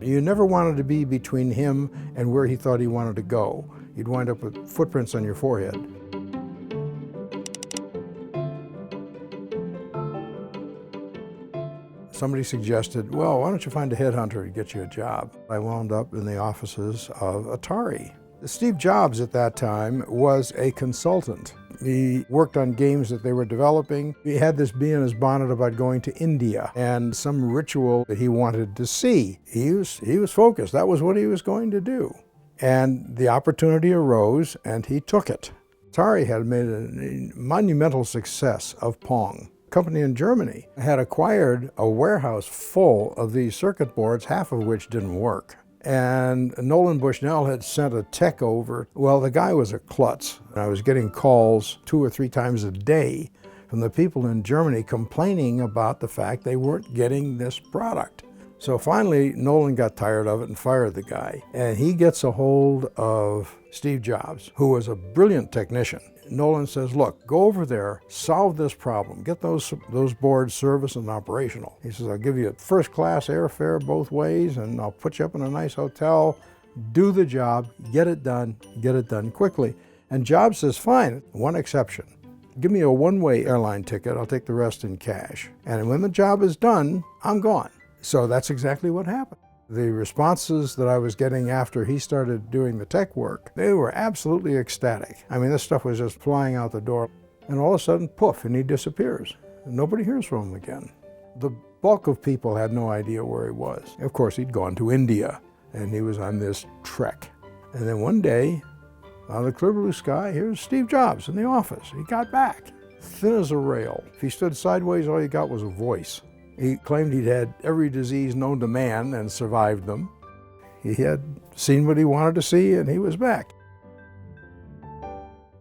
You never wanted to be between him and where he thought he wanted to go. You'd wind up with footprints on your forehead. Somebody suggested, well, why don't you find a headhunter to get you a job? I wound up in the offices of Atari. Steve Jobs at that time was a consultant. He worked on games that they were developing. He had this bee in his bonnet about going to India and some ritual that he wanted to see. He was focused. That was what he was going to do. And the opportunity arose, and he took it. Atari had made a monumental success of Pong. A company in Germany had acquired a warehouse full of these circuit boards, half of which didn't work. And Nolan Bushnell had sent a tech over. Well, the guy was a klutz. I was getting calls 2 or 3 times a day from the people in Germany complaining about the fact they weren't getting this product. So finally, Nolan got tired of it and fired the guy. And he gets a hold of Steve Jobs, who was a brilliant technician. Nolan says, look, go over there, solve this problem, get those boards serviced and operational. He says, I'll give you first-class airfare both ways, and I'll put you up in a nice hotel, do the job, get it done quickly. And Jobs says, fine, one exception. Give me a one-way airline ticket, I'll take the rest in cash. And when the job is done, I'm gone. So that's exactly what happened. The responses that I was getting after he started doing the tech work, they were absolutely ecstatic. I mean, this stuff was just flying out the door. And all of a sudden, poof, and he disappears. And nobody hears from him again. The bulk of people had no idea where he was. Of course, he'd gone to India, and he was on this trek. And then one day, out of the clear blue sky, here's Steve Jobs in the office. He got back, thin as a rail. If he stood sideways, all he got was a voice. He claimed he'd had every disease known to man and survived them. He had seen what he wanted to see, and he was back.